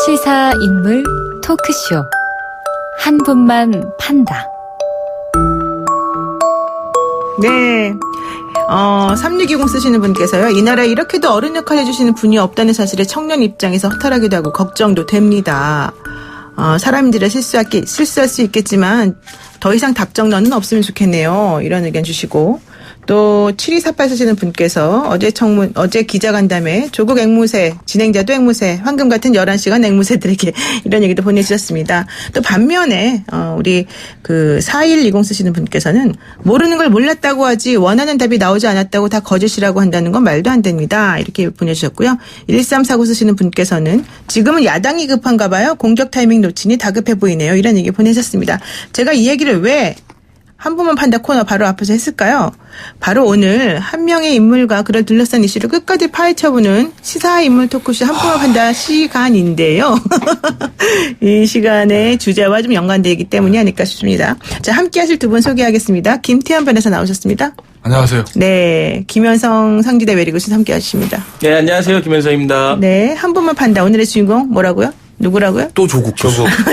시사인물 토크쇼 한 분만 판다. 네. 3620 쓰시는 분께서요. 이 나라에 이렇게도 어른 역할 해주시는 분이 없다는 사실에 청년 입장에서 허탈하기도 하고 걱정도 됩니다. 사람들이 실수할 수 있겠지만 더 이상 답정너는 없으면 좋겠네요. 이런 의견 주시고, 또 7248 쓰시는 분께서 어제 기자간담회 조국 앵무새, 진행자도 앵무새, 황금 같은 11시간 앵무새들에게 이런 얘기도 보내주셨습니다. 또 반면에 우리 4120 쓰시는 분께서는 모르는 걸 몰랐다고 하지 원하는 답이 나오지 않았다고 다 거짓이라고 한다는 건 말도 안 됩니다. 이렇게 보내주셨고요. 1349 쓰시는 분께서는 지금은 야당이 급한가 봐요. 공격 타이밍 놓치니 다급해 보이네요. 이런 얘기 보내셨습니다. 제가 이 얘기를 왜 한 분만 판다 코너 바로 앞에서 했을까요? 바로 오늘 한 명의 인물과 그를 둘러싼 이슈를 끝까지 파헤쳐보는 시사인물 토크쇼 한 분만 판다 시간인데요. 이 시간의 주제와 좀 연관되기 때문이 아닐까 싶습니다. 자, 함께 하실 두 분 소개하겠습니다. 김태현 변호사 나오셨습니다. 안녕하세요. 네, 김현성 상지대 외리고신 함께 하십니다. 네, 안녕하세요. 김현성입니다. 네, 한 분만 판다. 오늘의 주인공 뭐라고요? 누구라고요? 또 조국.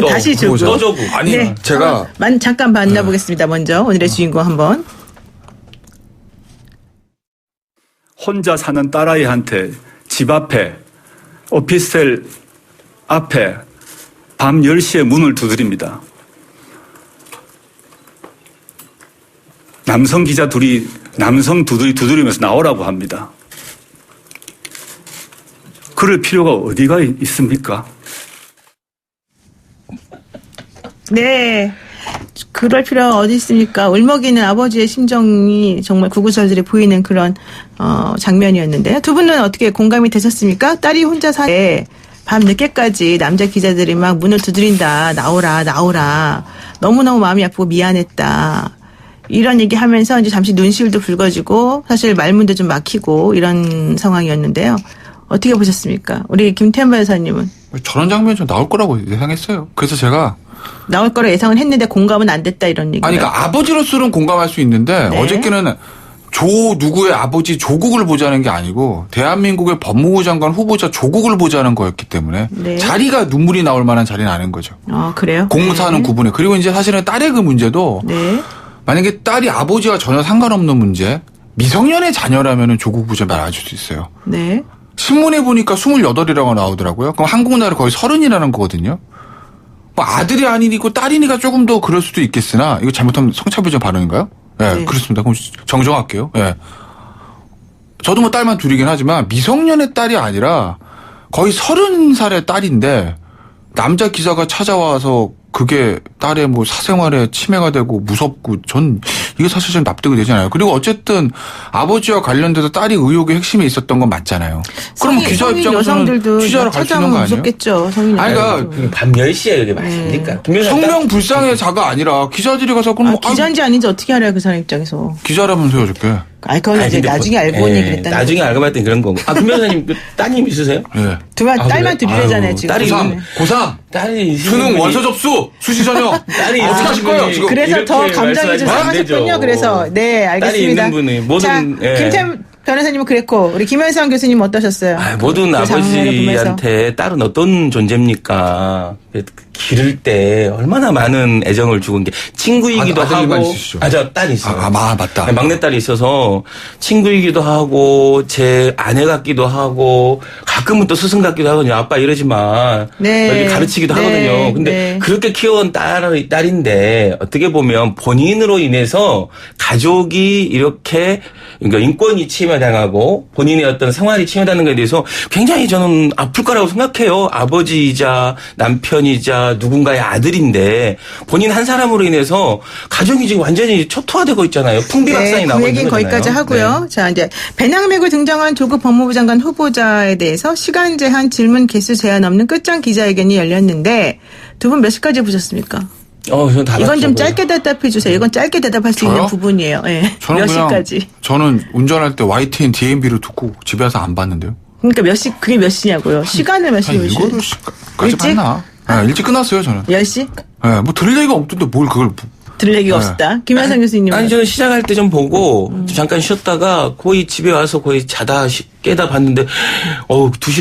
다시 조국. 또 조국. 아니, 네, 제가 잠깐 만나보겠습니다. 먼저 오늘의 주인공 한번. 혼자 사는 딸아이한테 집 앞에 오피스텔 앞에 밤 10시에 문을 두드립니다. 남성 기자 둘이 남성 두드리면서 나오라고 합니다. 그럴 필요가 어디가 있습니까? 네. 그럴 필요가 어디 있습니까? 울먹이는 아버지의 심정이 정말 구구절절히 보이는 그런 장면이었는데요. 두 분은 어떻게 공감이 되셨습니까? 딸이 혼자 사에 밤 늦게까지 남자 기자들이 막 문을 두드린다. 나오라. 너무너무 마음이 아프고 미안했다. 이런 얘기하면서 이제 잠시 눈시울도 붉어지고 사실 말문도 좀 막히고 이런 상황이었는데요. 어떻게 보셨습니까? 우리 김태현 변호사님은? 저런 장면이 좀 나올 거라고 예상했어요. 그래서 제가 나올 거라 예상은 했는데 공감은 안 됐다 이런 얘기예요. 아니, 그러니까 아버지로서는 공감할 수 있는데 네. 어저께는 누구의 아버지 조국을 보자는 게 아니고 대한민국의 법무부 장관 후보자 조국을 보자는 거였기 때문에 네. 자리가 눈물이 나올 만한 자리는 아닌 거죠. 그래요? 공사하는 네. 구분에. 그리고 이제 사실은 딸의 그 문제도 네. 만약에 딸이 아버지와 전혀 상관없는 문제, 미성년의 자녀라면 조국 부자 말아줄 수 있어요. 네. 신문에 보니까 28이라고 나오더라고요. 그럼 한국 나라 거의 30이라는 거거든요. 뭐 아들이 아니고 딸이니까 조금 더 그럴 수도 있겠으나 이거 잘못하면 성차별적 발언인가요? 예, 네. 그렇습니다. 그럼 정정할게요. 예. 저도 뭐 딸만 둘이긴 하지만 미성년의 딸이 아니라 거의 30살의 딸인데 남자 기자가 찾아와서 그게 딸의 뭐 사생활에 침해가 되고 무섭고 전 이게 사실 좀 납득이 되지 않아요. 그리고 어쨌든 아버지와 관련돼서 딸이 의혹의 핵심에 있었던 건 맞잖아요. 그럼 기자 입장에서는 여성들도 취재하러 갈 수 있는 거 아니에요? 무섭겠죠. 성인 아니, 여성들도. 그러니까 밤 10시에 여기 맞습니까? 성명불상의 자가 아니라 기자들이 가서 그럼 뭐 기자인지 아닌지 어떻게 알아요, 그 사람 입장에서. 기자라면서요, 저게. 그건 이제 나중에 알고 온 얘기를 했다는 나중에 알고 봤더니 그런 거고. 김 변호사님, 따님 있으세요? 예. 딸만 그래? 둘이잖아요, 지금. 딸이 고3 딸이 수능 원서 접수 수시 전형 딸이 어떻게 하실 거예요 지금? 그래서 더 이렇게 감정이 좀 말씀하시면 안 상하셨군요. 되죠. 그래서 네, 알겠습니다. 딸이 있는 분이 자, 모든 김태현 변호사님은 그랬고 우리 김현성 교수님 어떠셨어요? 모든 그 장면을 보면서. 아버지한테 딸은 어떤 존재입니까? 기를 때 얼마나 많은 애정을 주고 게 친구이기도 아들만 하고. 있으시죠? 저 딸이 있어요. 맞다. 네, 막내딸이 있어서 친구이기도 하고 제 아내 같기도 하고 가끔은 또 스승 같기도 하거든요. 아빠 이러지 마. 네. 이렇게 가르치기도 네. 하거든요. 근데 네. 그렇게 키워온 딸인데 어떻게 보면 본인으로 인해서 가족이 이렇게 그러니까 인권이 침해당하고 본인의 어떤 생활이 침해당하는 것에 대해서 굉장히 저는 아플 거라고 생각해요. 아버지이자 남편이자 누군가의 아들인데 본인 한 사람으로 인해서 가정이 지금 완전히 초토화되고 있잖아요. 풍비박산이 나고 그 있는 얘기는 거잖아요. 거기까지 하고요. 네. 자, 이제 배낭 메고 등장한 조국 법무부 장관 후보자에 대해서 시간 제한, 질문 개수 제한 없는 끝장 기자회견이 열렸는데 두 분 몇 시까지 보셨습니까? 저는 다 이건 좀 봤죠, 짧게 대답해 주세요. 이건 짧게 대답할 수 있는 저요? 부분이에요. 네. 저는 몇 그냥 시까지? 저는 운전할 때 YTN DMB를 듣고 집에 와서 안 봤는데요. 그러니까 그게 몇 시냐고요? 시간을 몇 시에 한 보시죠? 7시까지 일찍? 봤나? 네, 일찍 끝났어요 저는. 10시? 네, 뭐 들을 얘기가 없던데 뭘 그걸. 들을 얘기가 네. 없었다. 김현성 교수님은? 아니 저는 시작할 때 좀 보고 좀 잠깐 쉬었다가 거의 집에 와서 거의 자다 깨다 봤는데,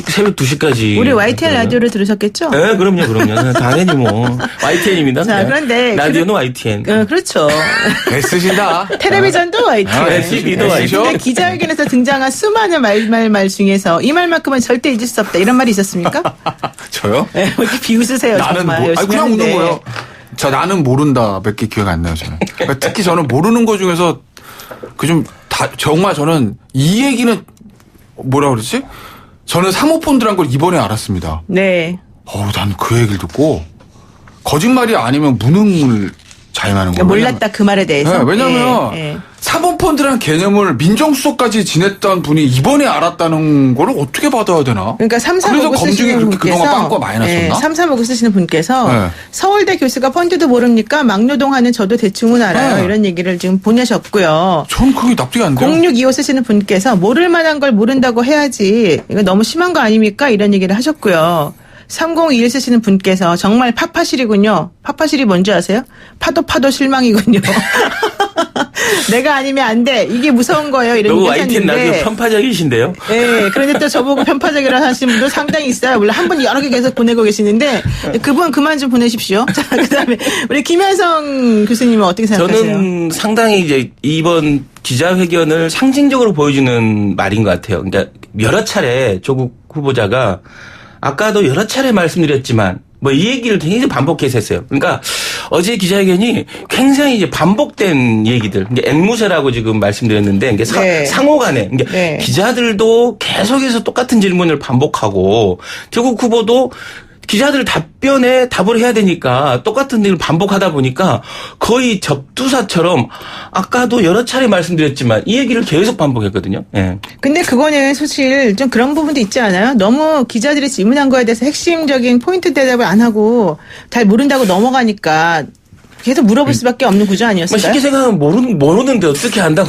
새벽 2시까지. 우리 YTN 라디오를 들으셨겠죠? 네, 그럼요. 당연히 뭐. YTN입니다. 자, 그런데. 라디오는 YTN. 그렇죠. 애쓰신다. 텔레비전도 YTN. SB도 YTN. 근데 기자회견에서 등장한 수많은 말 중에서 이 말만큼은 절대 잊을 수 없다. 이런 말이 있었습니까? 저요? 네, 왜 이렇게 비웃으세요, 나는 정말. 아니, 열심히 그냥 하는데. 웃는 거예요. 자, 나는 모른다. 몇 개 기억 안 나요, 저는. 그러니까 특히 저는 모르는 거 중에서 정말 저는 이 얘기는 뭐라 그러지? 저는 사모펀드란 걸 이번에 알았습니다. 네. 난 그 얘기를 듣고 거짓말이 아니면 무능을 자행하는 거예요. 몰랐다 그 말에 대해서. 네, 왜냐면 예, 예. 사모펀드라는 개념을 민정수석까지 지냈던 분이 이번에 알았다는 걸 어떻게 받아야 되나? 그러니까 335 그래서 검증이 쓰시는 그렇게 분께서 그동안 빵꾸가 많이 났었나? 335 쓰시는 분께서 네. 서울대 교수가 펀드도 모릅니까? 막노동하는 저도 대충은 알아요. 네. 이런 얘기를 지금 보내셨고요. 전 그게 납득이 안 돼요. 0625 쓰시는 분께서 모를 만한 걸 모른다고 해야지. 이거 너무 심한 거 아닙니까? 이런 얘기를 하셨고요. 3021 쓰시는 분께서 정말 파파실이군요. 파파실이 뭔지 아세요? 파도 실망이군요. 내가 아니면 안 돼. 이게 무서운 거예요. 이런 너무 얘기 YTN 라디오 하셨는데. 편파적이신데요? 네, 그런데 또 저보고 편파적이라 하시는 분도 상당히 있어요. 물론 한 분 여러 개 계속 보내고 계시는데 그분 그만 좀 보내십시오. 자, 그다음에 우리 김현성 교수님은 어떻게 생각하세요? 저는 상당히 이제 이번 기자회견을 상징적으로 보여주는 말인 것 같아요. 그러니까 여러 차례 조국 후보자가 아까도 여러 차례 말씀드렸지만 뭐 이 얘기를 굉장히 반복해서 했어요. 그러니까 어제 기자회견이 굉장히 이제 반복된 얘기들, 그러니까 앵무새라고 지금 말씀드렸는데, 이게 네. 상호간에, 그러니까 네. 기자들도 계속해서 똑같은 질문을 반복하고, 조국 후보도 기자들 답변에 답을 해야 되니까 똑같은 일을 반복하다 보니까 거의 접두사처럼 아까도 여러 차례 말씀드렸지만 이 얘기를 계속 반복했거든요. 예. 근데 그거는 사실 좀 그런 부분도 있지 않아요? 너무 기자들이 질문한 거에 대해서 핵심적인 포인트 대답을 안 하고 잘 모른다고 넘어가니까 계속 물어볼 수밖에 없는 구조 뭐 아니었을까요? 쉽게 생각하면 모르는데 어떻게 안다고.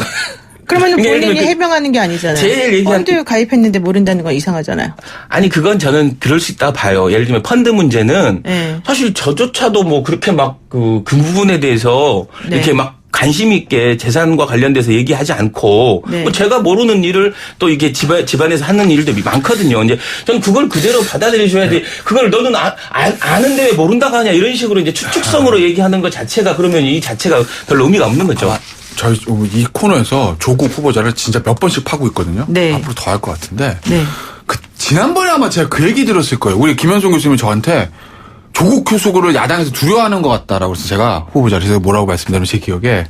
그러면 그러니까 본인이 그 해명하는 게 아니잖아요. 제일 얘기한- 펀드 가입했는데 모른다는 건 이상하잖아요. 아니 그건 저는 그럴 수 있다 봐요. 예를 들면 펀드 문제는 네. 사실 저조차도 뭐 그렇게 막 그 부분에 대해서 네. 이렇게 막 관심 있게 재산과 관련돼서 얘기하지 않고 네. 뭐 제가 모르는 일을 또 이게 집안에서 하는 일도 많거든요. 이제 저는 그걸 그대로 받아들여줘야 돼. 그걸 너는 아는데 왜 모른다고 하냐 이런 식으로 이제 추측성으로 얘기하는 것 자체가 그러면 이 자체가 별로 의미가 없는 거죠. 저희 이 코너에서 조국 후보자를 진짜 몇 번씩 파고 있거든요. 네. 앞으로 더 할 것 같은데. 네. 지난번에 아마 제가 그 얘기 들었을 거예요. 우리 김현성 교수님이 저한테 조국 교수를 야당에서 두려워하는 것 같다라고 해서 제가 후보자를 제가 뭐라고 말씀드리는 제 기억에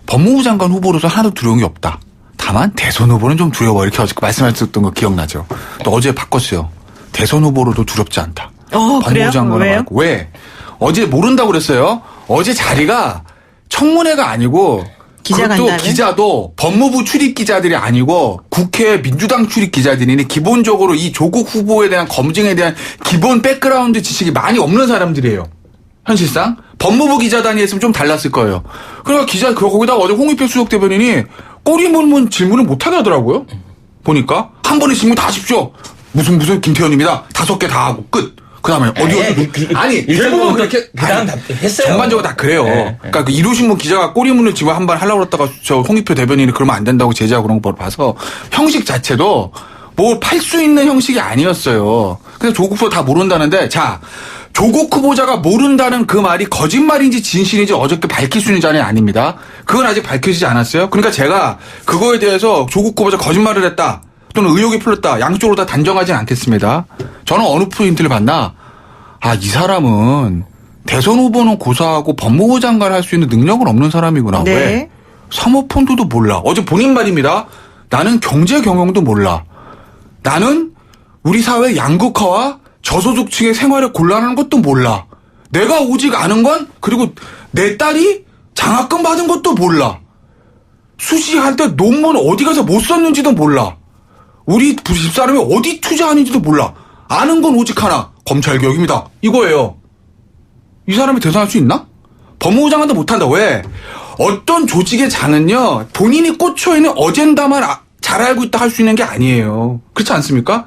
법무부 장관 후보로서 하나도 두려운 게 없다. 다만 대선 후보는 좀 두려워 이렇게 어저께 말씀하셨던 거 기억나죠. 또 어제 바꿨어요. 대선 후보로도 두렵지 않다. 그래요? 법무부 장관을 왜요? 말고. 왜? 어제 모른다고 그랬어요. 어제 자리가 청문회가 아니고 기자가 그것도 한다면? 기자도 법무부 출입 기자들이 아니고 국회 민주당 출입 기자들이니 기본적으로 이 조국 후보에 대한 검증에 대한 기본 백그라운드 지식이 많이 없는 사람들이에요. 현실상 법무부 기자단이 했으면 좀 달랐을 거예요. 그러니까 거기다 어제 홍익표 수석 대변인이 꼬리 물문 질문을 못하게 하더라고요. 보니까 한 번에 질문 다 하십시오. 무슨 김태현입니다. 5개 다 하고 끝. 그다음에 아니 대부분 그렇게 그다음 했어요. 전반적으로 다 그래요. 네. 그러니까 그 이루신문 기자가 꼬리문을 지금 한 번 하려고 그랬다가 저 홍익표 대변인이 그러면 안 된다고 제지하고 그런 걸 봐서 형식 자체도 뭐 팔 수 있는 형식이 아니었어요. 그래서 조국 후보 다 모른다는데 자 조국 후보자가 모른다는 그 말이 거짓말인지 진실인지 어저께 밝힐 수 있는 자는 아닙니다. 그건 아직 밝혀지지 않았어요. 그러니까 제가 그거에 대해서 조국 후보자 거짓말을 했다. 또는 의혹이 풀렸다. 양쪽으로 다 단정하진 않겠습니다. 저는 어느 포인트를 봤나? 이 사람은 대선 후보는 고사하고 법무부 장관을 할 수 있는 능력은 없는 사람이구나. 네. 왜? 사모펀드도 몰라. 어제 본인 말입니다. 나는 경제 경영도 몰라. 나는 우리 사회 양극화와 저소득층의 생활에 곤란한 것도 몰라. 내가 오직 아는 건 그리고 내 딸이 장학금 받은 것도 몰라. 수시할 때 논문 어디 가서 못 썼는지도 몰라. 우리 집사람이 어디 투자하는지도 몰라. 아는 건 오직 하나. 검찰개혁입니다. 이거예요. 이 사람이 대선할 수 있나? 법무부 장관도 못한다. 왜? 어떤 조직의 장은요. 본인이 꽂혀있는 어젠다만 잘 알고 있다 할 수 있는 게 아니에요. 그렇지 않습니까?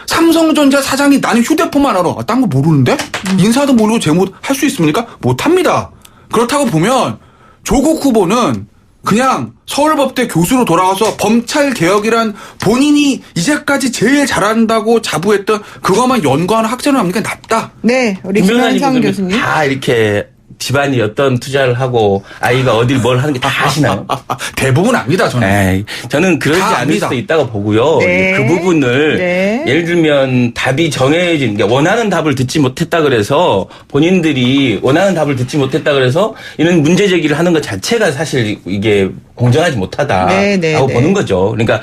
삼성전자 사장이 나는 휴대폰만 알아. 딴 거 모르는데? 인사도 모르고 제목 할 수 있습니까? 못합니다. 그렇다고 보면 조국 후보는 그냥 서울법대 교수로 돌아가서 검찰개혁이란 본인이 이제까지 제일 잘한다고 자부했던 그것만 연구하는 학자로 남는 게 낫다. 네, 우리 김현상 교수님. 다 이렇게 집안이 어떤 투자를 하고 아이가 어딜 뭘 하는 게 다 아시나요? 대부분 압니다, 저는. 에이, 저는 그러지 않을 압니다. 수도 있다고 보고요. 네. 그 부분을 네. 예를 들면 답이 정해진, 그러니까 원하는 답을 듣지 못했다 그래서 본인들이 원하는 답을 듣지 못했다 그래서 이런 문제 제기를 하는 것 자체가 사실 이게 공정하지 못하다라고 네, 네, 네. 보는 거죠. 그러니까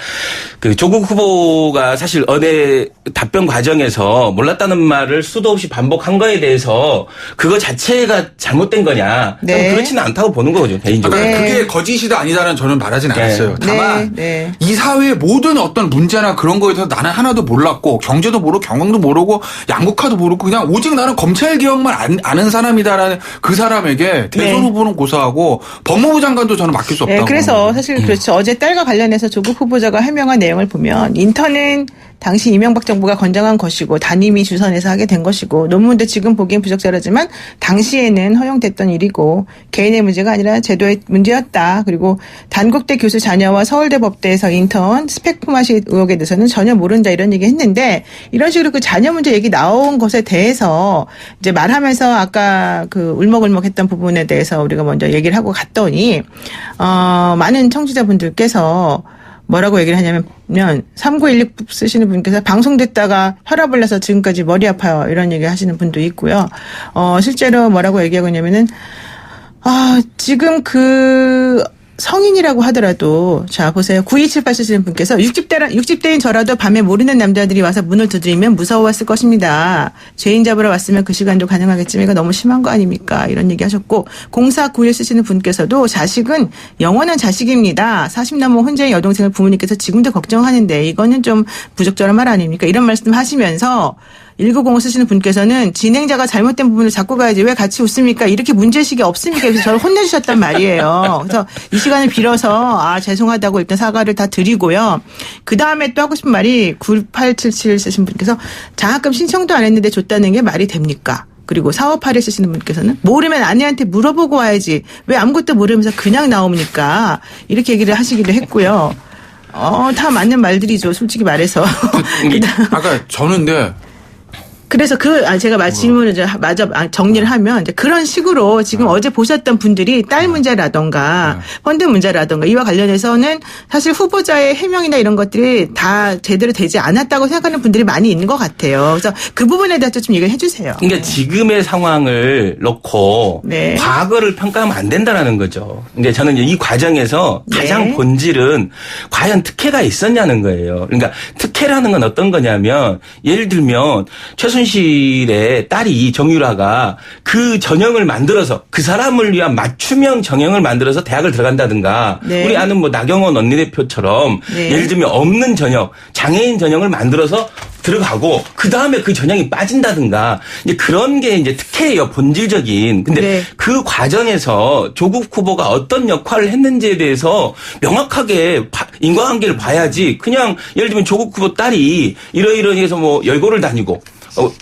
그 조국 후보가 사실 어제 답변 과정에서 몰랐다는 말을 수도 없이 반복한 거에 대해서 그거 자체가 잘못된 거냐? 네. 저는 그렇지는 않다고 보는 거죠, 개인적으로. 그러니까 네. 그게 거짓이다 아니다는 저는 말하진 않았어요. 다만 네. 이 사회의 모든 어떤 문제나 그런 거에 대해서 나는 하나도 몰랐고 경제도 모르고 경영도 모르고 양극화도 모르고 그냥 오직 나는 검찰개혁만 아는 사람이다라는 그 사람에게 대선 네. 후보는 고사하고 법무부 장관도 저는 맡길 수 없다고. 네, 그래서 사실 그렇죠. 어제 딸과 관련해서 조국 후보자가 해명한 내용을 보면 인턴은 당시 이명박 정부가 건정한 것이고 담임이 주선해서 하게 된 것이고 논문도 지금 보기엔 부적절하지만 당시에는 허용됐던 일이고 개인의 문제가 아니라 제도의 문제였다. 그리고 단국대 교수 자녀와 서울대 법대에서 인턴 스펙 품앗이 의혹에 대해서는 전혀 모른다 이런 얘기 했는데 이런 식으로 그 자녀 문제 얘기 나온 것에 대해서 이제 말하면서 아까 그 울먹울먹했던 부분에 대해서 우리가 먼저 얘기를 하고 갔더니 많은 청취자분들께서 뭐라고 얘기를 하냐면 3916 쓰시는 분께서 방송됐다가 혈압을 내서 지금까지 머리 아파요 이런 얘기 하시는 분도 있고요. 실제로 뭐라고 얘기하고 있냐면은 지금 그 성인이라고 하더라도 자 보세요. 9278 쓰시는 분께서 60대인 저라도 밤에 모르는 남자들이 와서 문을 두드리면 무서워했을 것입니다. 죄인 잡으러 왔으면 그 시간도 가능하겠지만 이거 너무 심한 거 아닙니까? 이런 얘기 하셨고 0491 쓰시는 분께서도 자식은 영원한 자식입니다. 40 넘은 혼자의 여동생을 부모님께서 지금도 걱정하는데 이거는 좀 부적절한 말 아닙니까? 이런 말씀 하시면서 1905 쓰시는 분께서는 진행자가 잘못된 부분을 잡고 가야지 왜 같이 웃습니까? 이렇게 문제의식이 없습니까? 그래서 저를 혼내주셨단 말이에요. 그래서 이 시간을 빌어서 죄송하다고 일단 사과를 다 드리고요. 그다음에 또 하고 싶은 말이 9877 쓰신 분께서 장학금 신청도 안 했는데 줬다는 게 말이 됩니까? 그리고 4581 쓰시는 분께서는 모르면 아내한테 물어보고 와야지 왜 아무것도 모르면서 그냥 나옵니까? 이렇게 얘기를 하시기도 했고요. 다 맞는 말들이죠. 솔직히 말해서. 아까 저는 근데 그래서 제가 질문을 마저 정리를 하면 이제 그런 식으로 지금 어제 보셨던 분들이 딸 문제라던가 펀드 문제라던가 이와 관련해서는 사실 후보자의 해명이나 이런 것들이 다 제대로 되지 않았다고 생각하는 분들이 많이 있는 것 같아요. 그래서 그 부분에 대해서 좀 얘기를 해주세요. 그러니까 지금의 상황을 놓고 네. 과거를 평가하면 안 된다라는 거죠. 근데 저는 이 과정에서 가장 네. 본질은 과연 특혜가 있었냐는 거예요. 그러니까 특혜라는 건 어떤 거냐면 예를 들면 최순실의 딸이 정유라가 그 전형을 만들어서 그 사람을 위한 맞춤형 전형을 만들어서 대학을 들어간다든가 네. 우리 아는 뭐 나경원 원내대표처럼 네. 예를 들면 없는 전형, 장애인 전형을 만들어서 들어가고 그 다음에 그 전형이 빠진다든가 이제 그런 게 이제 특혜예요, 본질적인. 근데 네. 그 과정에서 조국 후보가 어떤 역할을 했는지에 대해서 명확하게 인과관계를 봐야지. 그냥 예를 들면 조국 후보 딸이 이러이러해서 뭐 열고를 다니고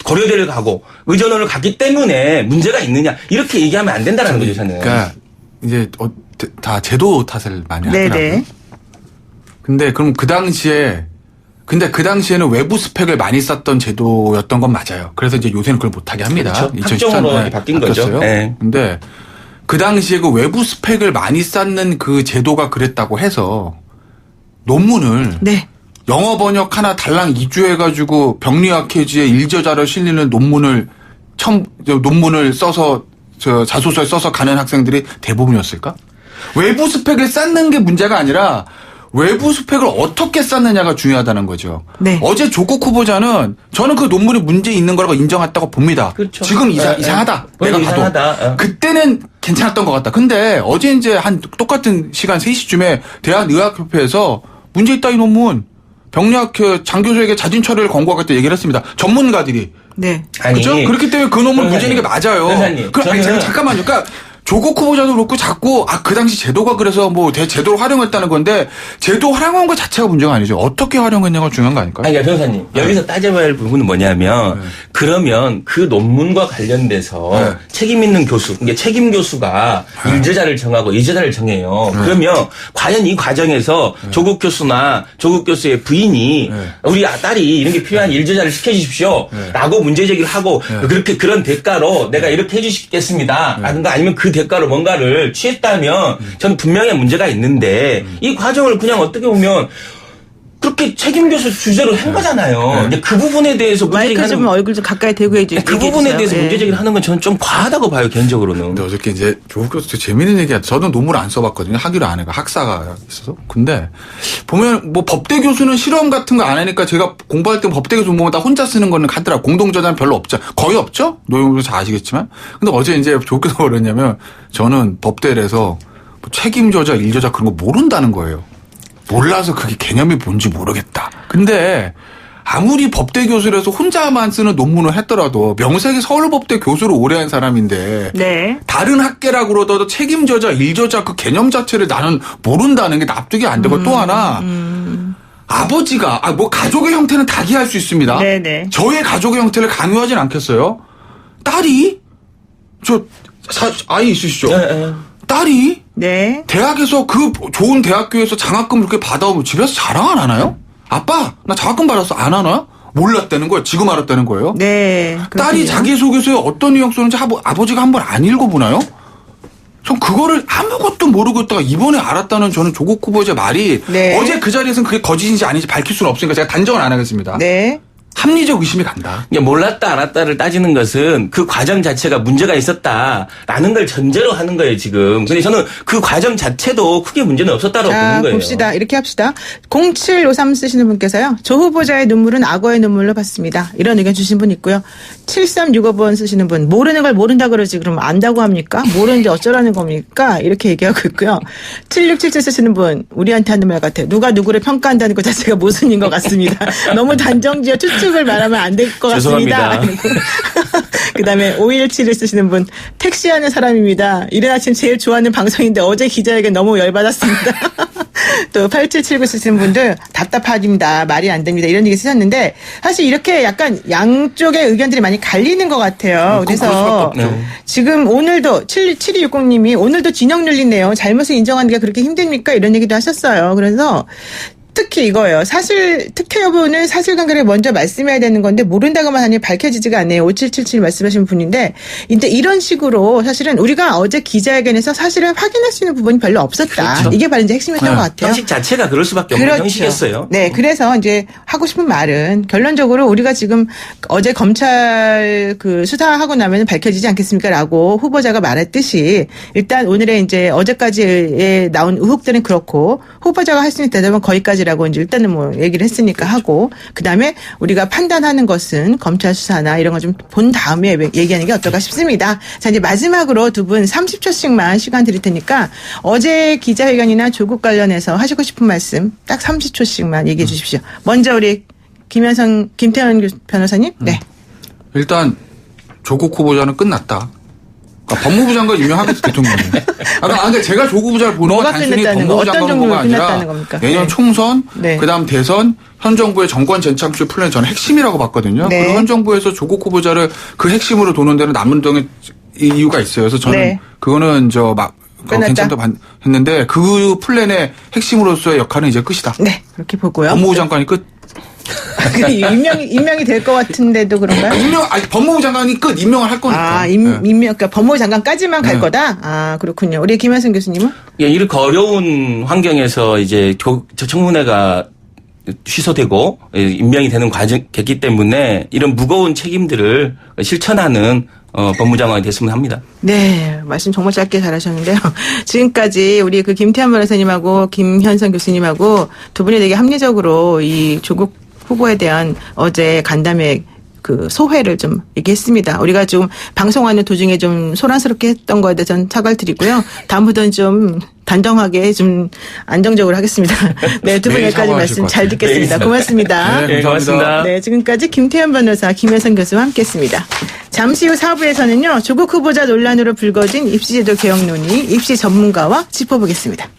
고려대를 가고 의전원을 갔기 때문에 문제가 있느냐 이렇게 얘기하면 안 된다는 거죠, 저는. 그러니까 이제 다 제도 탓을 많이 하더라고요. 네네. 근데 그 당시에는 외부 스펙을 많이 썼던 제도였던 건 맞아요. 그래서 이제 요새는 그걸 못하게 합니다. 그렇죠. 2013 학종으로 년에 바뀐 거죠. 바뀌었어요. 네. 근데 그 당시에 그 외부 스펙을 많이 쌓는 그 제도가 그랬다고 해서 논문을 네. 영어 번역 하나 달랑 2주 해가지고 병리학회지에 일저자로 실리는 논문을 써서 자소서에 써서 가는 학생들이 대부분이었을까? 외부 스펙을 쌓는 게 문제가 아니라 외부 스펙을 어떻게 쌓느냐가 중요하다는 거죠. 네. 어제 조국 후보자는 저는 그 논문이 문제 있는 거라고 인정했다고 봅니다. 그렇죠. 지금 이상하다. 내가 봐도. 이상하다. 그때는 괜찮았던 것 같다. 근데 어제 이제 한 똑같은 시간 3시쯤에 대한의학협회에서 문제 있다 이 논문 병리학회 장 교수에게 자진 처리를 권고하겠다 얘기를 했습니다. 전문가들이. 네. 아니, 그렇죠? 그렇기 때문에 그 논문 문제 있는 게 맞아요. 변호사님, 잠깐만요. 그러니까 조국 후보자도 그렇고 자꾸 그 당시 제도가 그래서 뭐 제도를 활용했다는 건데 제도 활용한 것 자체가 문제가 아니죠. 어떻게 활용했냐가 중요한 거 아닐까요? 아니, 그러니까 변호사님 여기서 따져봐야 할 부분은 뭐냐면 그러면 그 논문과 관련돼서 책임 있는 교수, 이게 책임 교수가 일저자를 정하고 이저자를 정해요. 그러면 과연 이 과정에서 조국 교수나 조국 교수의 부인이 우리 딸이 이런 게 필요한 일저자를 시켜주십시오. 라고 문제제기를 하고 그렇게 그런 대가로 내가 이렇게 해주시겠습니다. 라든가 아니면 그 대가로 뭔가를 취했다면 저는 분명히 문제가 있는데 이 과정을 그냥 어떻게 보면 그렇게 책임 교수 주제로 한 거잖아요. 근데 그 부분에 대해서 문제제기를 마이크 좀 하는 얼굴 좀 가까이 대고 해주세요. 그 부분에 대해서 문제제기를 하는 건 저는 좀 과하다고 봐요, 개인적으로는. 근데 어저께 이제 조국 교수 재밌는 얘기야. 저는 논문을 안 써봤거든요. 하기로 안 해가 학사가 있어서. 근데 보면 뭐 법대 교수는 실험 같은 거 안 하니까 제가 공부할 때 법대 교수 보면 다 혼자 쓰는 거는 하더라. 공동저자는 별로 없죠. 거의 없죠. 노영훈 잘 아시겠지만. 근데 어제 이제 조국 교수가 그랬냐면 저는 법대에서 뭐 책임저자, 일저자 그런 거 모른다는 거예요. 몰라서 그게 개념이 뭔지 모르겠다. 근데 아무리 법대 교수라서 혼자만 쓰는 논문을 했더라도 명색이 서울법대 교수로 오래 한 사람인데 네. 다른 학계라고 그러더라도 책임저자, 일저자 그 개념 자체를 나는 모른다는 게 납득이 안 되고 또 하나 아버지가 뭐 가족의 형태는 다 이해할 수 있습니다. 네네. 저의 가족의 형태를 강요하진 않겠어요. 딸이 아이 있으시죠? 딸이 네. 대학에서 그 좋은 대학교에서 장학금 이렇게 받아오면 집에서 자랑 안 하나요? 아빠, 나 장학금 받았어. 안 하나요? 몰랐다는 거예요. 지금 알았다는 거예요. 네. 딸이 자기소개서에 어떤 내용 쓰는지 아버지가 한번 안 읽어보나요? 전 그거를 아무것도 모르고 있다가 이번에 알았다는 저는 조국 후보자 말이 네. 어제 그 자리에서는 그게 거짓인지 아닌지 밝힐 수는 없으니까 제가 단정은 안 하겠습니다. 네. 합리적 의심이 간다. 그러니까 몰랐다 알았다를 따지는 것은 그 과정 자체가 문제가 있었다라는 걸 전제로 하는 거예요, 지금. 근데 저는 그 과정 자체도 크게 문제는 없었다라고 보는 거예요. 봅시다. 이렇게 합시다. 0753 쓰시는 분께서요. 조 후보자의 눈물은 악어의 눈물로 봤습니다. 이런 의견 주신 분 있고요. 7365번 쓰시는 분. 모르는 걸 모른다 그러지 그럼 안다고 합니까? 모르는데 어쩌라는 겁니까? 이렇게 얘기하고 있고요. 7677 쓰시는 분. 우리한테 하는 말 같아요. 누가 누구를 평가한다는 것 자체가 모순인 것 같습니다. 너무 단정지어 추측을 말하면 안 될 것 같습니다. 그다음에 517을 쓰시는 분. 택시하는 사람입니다. 이른 아침 제일 좋아하는 방송인데 어제 기자에게 너무 열받았습니다. 또 8779 쓰시는 분들 답답합니다. 말이 안 됩니다. 이런 얘기 쓰셨는데 사실 이렇게 약간 양쪽의 의견들이 많이 갈리는 것 같아요. 그래서 지금 오늘도 7260님이 오늘도 진영 눌리네요. 잘못을 인정하는 게 그렇게 힘듭니까? 이런 얘기도 하셨어요. 그래서 특히 이거예요. 사실 특혜 여부는 사실관계를 먼저 말씀해야 되는 건데 모른다고만 하니 밝혀지지가 않네요. 5777 말씀하신 분인데 이제 이런 식으로 사실은 우리가 어제 기자회견에서 사실은 확인할 수 있는 부분이 별로 없었다. 그렇죠. 이게 바로 이제 핵심이었던 것 같아요. 형식 자체가 그럴 수밖에 없는 그렇죠. 형식이었어요. 네, 그래서 이제 하고 싶은 말은 결론적으로 우리가 지금 어제 검찰 그 수사하고 나면 밝혀지지 않겠습니까라고 후보자가 말했듯이 일단 오늘의 이제 어제까지에 나온 의혹들은 그렇고 후보자가 할 수 있는 대답은 거기까지. 라고 이제 일단은 뭐 얘기를 했으니까 하고 그다음에 우리가 판단하는 것은 검찰 수사나 이런 거 좀 본 다음에 얘기하는 게 어떨까 싶습니다. 자, 이제 마지막으로 두 분 30초씩만 시간 드릴 테니까 어제 기자회견이나 조국 관련해서 하시고 싶은 말씀 딱 30초씩만 얘기해 주십시오. 먼저 우리 김태현 변호사님. 네. 일단 조국 후보자는 끝났다. 법무부 장관 임명하겠지 대통령이. 그러니까 제가 조국 후보자를 보는 건 단순히 법무부 장관부가 아니라 내년 네. 총선, 네. 그다음 대선, 현 정부의 정권 재창출 플랜 저는 핵심이라고 봤거든요. 네. 그리고 현 정부에서 조국 후보자를 그 핵심으로 도는 데는 남은 등의 이유가 있어요. 그래서 저는 네. 그거는 괜찮다 했는데 그 플랜의 핵심으로서의 역할은 이제 끝이다. 네, 그렇게 보고요. 법무부 장관이 끝. 임명이 될 것 같은데도 그런가요? 법무부 장관이 끝 임명을 할 거니까. 그러니까 법무부 장관까지만 갈 거다? 아, 그렇군요. 우리 김현승 교수님은? 예, 이렇게 어려운 환경에서 이제 청문회가 취소되고 임명이 되는 과정이기 때문에 이런 무거운 책임들을 실천하는 법무장관이 됐으면 합니다. 네, 말씀 정말 짧게 잘하셨는데요. 지금까지 우리 그 김태현 변호사님하고 김현성 교수님하고 두 분이 되게 합리적으로 이 조국 후보에 대한 어제 간담회 그 소회를 좀 얘기했습니다. 우리가 좀 방송하는 도중에 좀 소란스럽게 했던 거에 대해서 사과를 드리고요. 다음부터는 좀 단정하게 좀 안정적으로 하겠습니다. 네, 두 분 여기까지 말씀 잘 듣겠습니다. 고맙습니다. 네, 감사합니다. 네, 지금까지 김태현 변호사, 김현성 교수와 함께했습니다. 잠시 후 4부에서는요. 조국 후보자 논란으로 불거진 입시제도 개혁 논의 입시 전문가와 짚어보겠습니다.